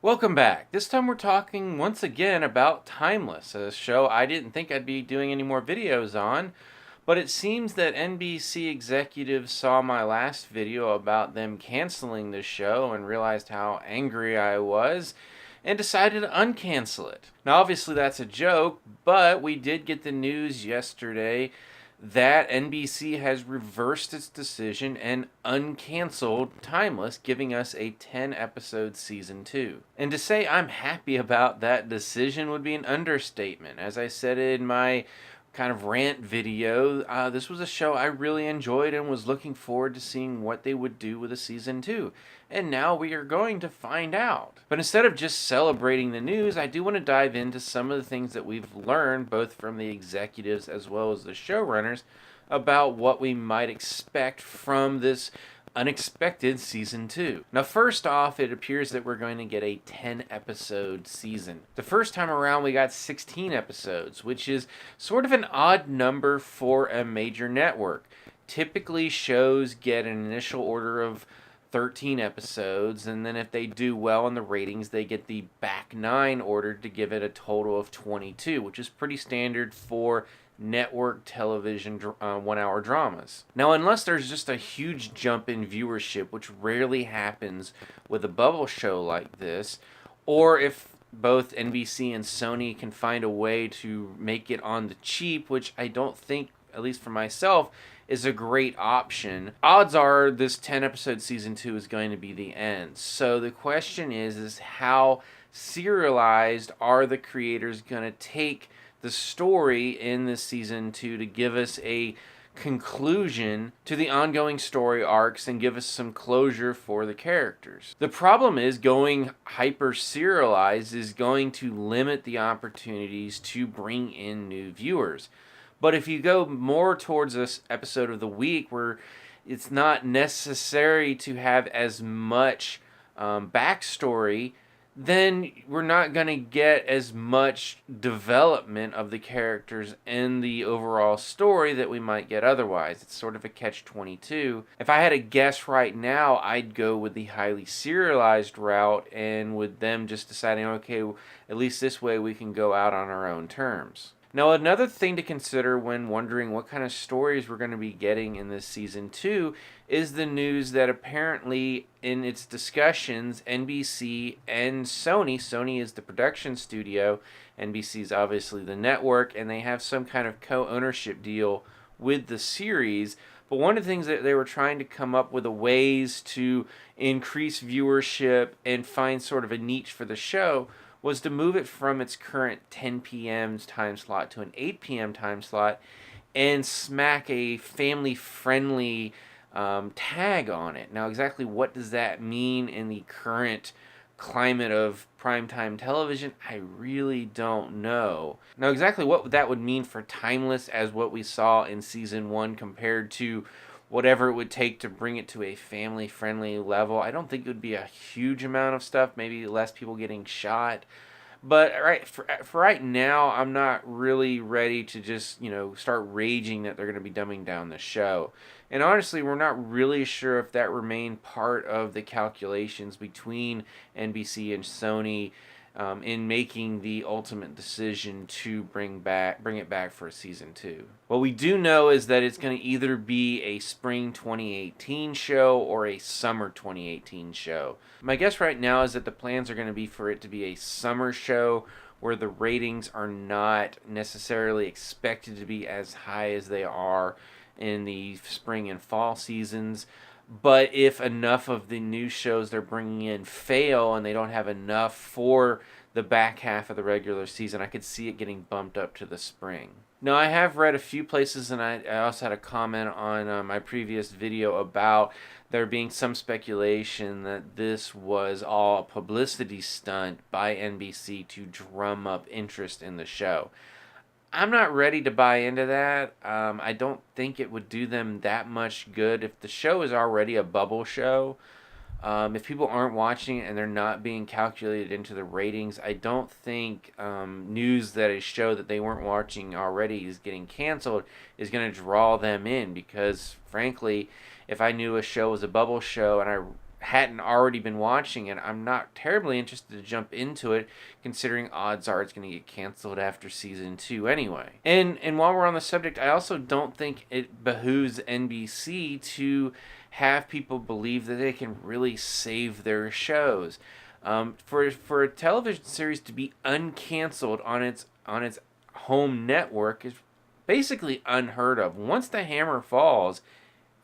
Welcome back. This time we're talking once again about Timeless, a show I didn't think I'd be doing any more videos on, but it seems that NBC executives saw my last video about them canceling the show and realized how angry I was and decided to uncancel it. Now, obviously, that's a joke, but we did get the news yesterday that NBC has reversed its decision and uncanceled Timeless, giving us a 10-episode season 2. And to say I'm happy about that decision would be an understatement. As I said in my kind of rant video, this was a show I really enjoyed and was looking forward to seeing what they would do with a season 2. And now we are going to find out. But instead of just celebrating the news, I do want to dive into some of the things that we've learned, both from the executives as well as the showrunners, about what we might expect from this unexpected season 2. Now, first off, it appears that we're going to get a 10-episode season. The first time around, we got 16 episodes, which is sort of an odd number for a major network. Typically, shows get an initial order of 13 episodes, and then if they do well in the ratings, they get the back 9 ordered to give it a total of 22, which is pretty standard for network television 1-hour dramas. Now, unless there's just a huge jump in viewership, which rarely happens with a bubble show like this, or if both NBC and Sony can find a way to make it on the cheap, which I don't think, at least for myself, is a great option, odds are this 10-episode season 2 is going to be the end. So the question is how serialized are the creators going to take the story in this season 2 to give us a conclusion to the ongoing story arcs and give us some closure for the characters. The problem is going hyper serialized is going to limit the opportunities to bring in new viewers. But if you go more towards this episode of the week where it's not necessary to have as much backstory, then we're not going to get as much development of the characters in the overall story that we might get otherwise. It's sort of a catch-22. If I had to guess right now, I'd go with the highly serialized route, and with them just deciding, okay, at least this way we can go out on our own terms. Now, another thing to consider when wondering what kind of stories we're going to be getting in this season 2 is the news that apparently in its discussions, NBC and Sony is the production studio, NBC is obviously the network, and they have some kind of co-ownership deal with the series. But one of the things that they were trying to come up with ways to increase viewership and find sort of a niche for the show was to move it from its current 10 p.m. time slot to an 8 p.m. time slot and smack a family-friendly tag on it. Now, exactly what does that mean in the current climate of primetime television? I really don't know. Now, exactly what that would mean for Timeless as what we saw in Season 1 compared to whatever it would take to bring it to a family-friendly level. I don't think it would be a huge amount of stuff, maybe less people getting shot. But for right now, I'm not really ready to just, start raging that they're going to be dumbing down the show. And honestly, we're not really sure if that remained part of the calculations between NBC and Sony in making the ultimate decision to bring it back for a season 2. What we do know is that it's going to either be a spring 2018 show or a summer 2018 show. My guess right now is that the plans are going to be for it to be a summer show where the ratings are not necessarily expected to be as high as they are in the spring and fall seasons. But if enough of the new shows they're bringing in fail and they don't have enough for the back half of the regular season, I could see it getting bumped up to the spring. Now, I have read a few places, and I also had a comment on my previous video about there being some speculation that this was all a publicity stunt by NBC to drum up interest in the show. I'm not ready to buy into that. I don't think it would do them that much good. If the show is already a bubble show, if people aren't watching it and they're not being calculated into the ratings, I don't think news that a show that they weren't watching already is getting canceled is going to draw them in. Because, frankly, if I knew a show was a bubble show and I hadn't already been watching it, I'm not terribly interested to jump into it, considering odds are it's going to get canceled after season 2 anyway. And while we're on the subject, I also don't think it behooves NBC to have people believe that they can really save their shows. For a television series to be uncanceled on its home network is basically unheard of. Once the hammer falls,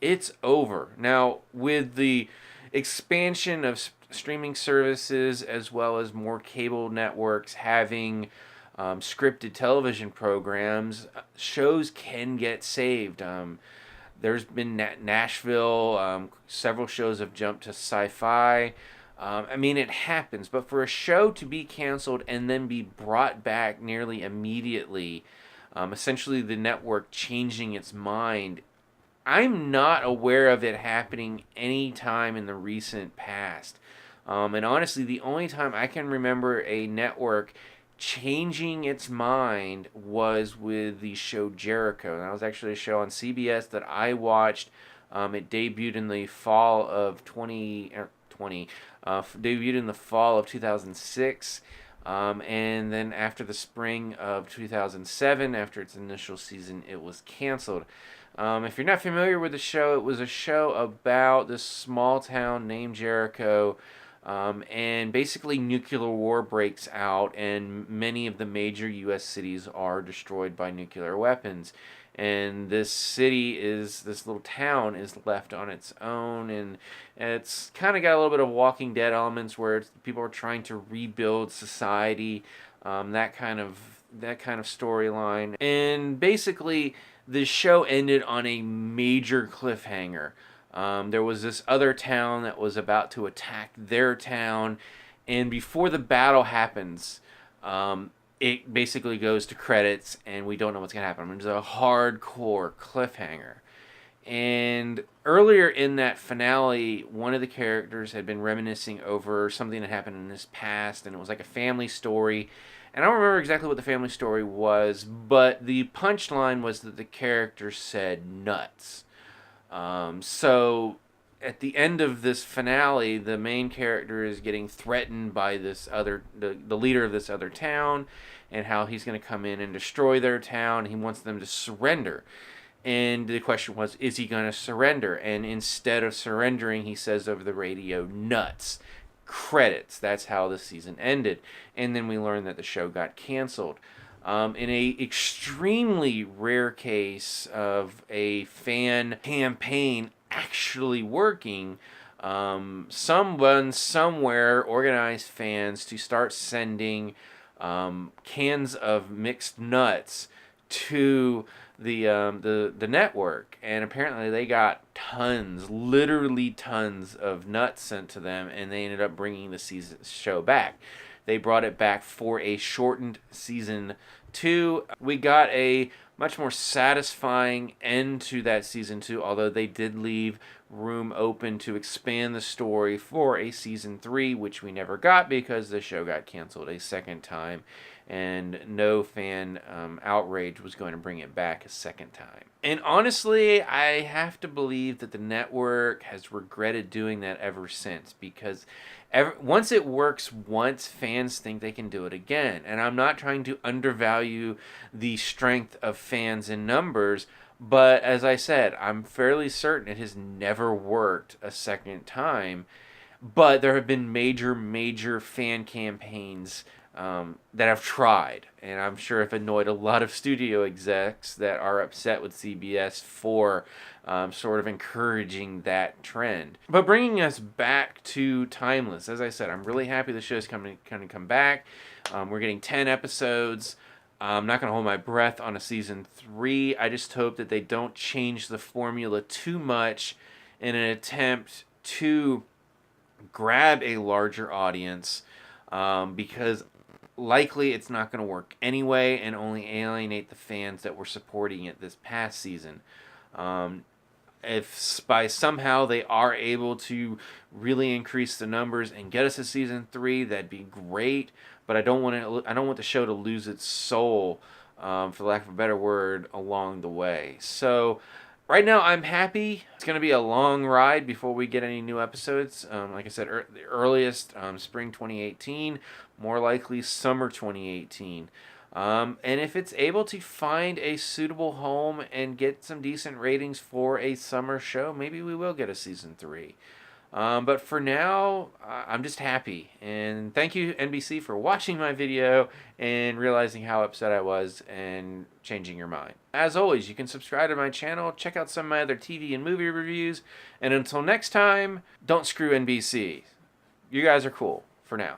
it's over. Now, with the expansion of streaming services as well as more cable networks having scripted television programs, shows can get saved. There's been Nashville, several shows have jumped to sci-fi. I mean, it happens, but for a show to be canceled and then be brought back nearly immediately, essentially the network changing its mind, I'm not aware of it happening any time in the recent past. And honestly, the only time I can remember a network changing its mind was with the show Jericho. And that was actually a show on CBS that I watched. It debuted in the fall of 2020, debuted in the fall of 2006. And then after the spring of 2007, after its initial season, it was canceled. If you're not familiar with the show, it was a show about this small town named Jericho, and basically nuclear war breaks out, and many of the major U.S. cities are destroyed by nuclear weapons. And this little town is left on its own, and it's kind of got a little bit of Walking Dead elements where people are trying to rebuild society, that kind of storyline. And basically, the show ended on a major cliffhanger. There was this other town that was about to attack their town, and before the battle happens, it basically goes to credits, and we don't know what's going to happen. It's a hardcore cliffhanger. And earlier in that finale, one of the characters had been reminiscing over something that happened in his past, and it was like a family story. And I don't remember exactly what the family story was, but the punchline was that the character said nuts. So at the end of this finale, the main character is getting threatened by the leader of this other town, and how he's going to come in and destroy their town. He wants them to surrender. And the question was, is he going to surrender? And instead of surrendering, he says over the radio, nuts. Credits. That's how the season ended. And then we learned that the show got canceled. In a extremely rare case of a fan campaign actually working, someone somewhere organized fans to start sending cans of mixed nuts to the network, and apparently they got literally tons of nuts sent to them, and they ended up bringing the show back. They brought it back for a shortened season 2. We got a much more satisfying end to that season 2, although they did leave room open to expand the story for a season 3, which we never got because the show got canceled a second time, and no fan outrage was going to bring it back a second time. And honestly, I have to believe that the network has regretted doing that ever since, because once it works once, fans think they can do it again. And I'm not trying to undervalue the strength of fans in numbers, but as I said, I'm fairly certain it has never worked a second time. But there have been major fan campaigns that have tried, and I'm sure have annoyed a lot of studio execs that are upset with CBS for sort of encouraging that trend. But bringing us back to Timeless, as I said, I'm really happy the show's going to come back. We're getting 10 episodes. I'm not going to hold my breath on a season 3. I just hope that they don't change the formula too much in an attempt to grab a larger audience, because likely it's not going to work anyway and only alienate the fans that were supporting it this past season. If by somehow they are able to really increase the numbers and get us a season 3, that'd be great. But I don't want the show to lose its soul, for lack of a better word, along the way. So Right now, I'm happy. It's going to be a long ride before we get any new episodes. Like I said, the earliest spring 2018, more likely summer 2018. And if it's able to find a suitable home and get some decent ratings for a summer show, maybe we will get a season 3. But for now, I'm just happy. And thank you, NBC, for watching my video and realizing how upset I was and changing your mind. As always, you can subscribe to my channel, check out some of my other TV and movie reviews, and until next time, don't screw NBC. You guys are cool for now.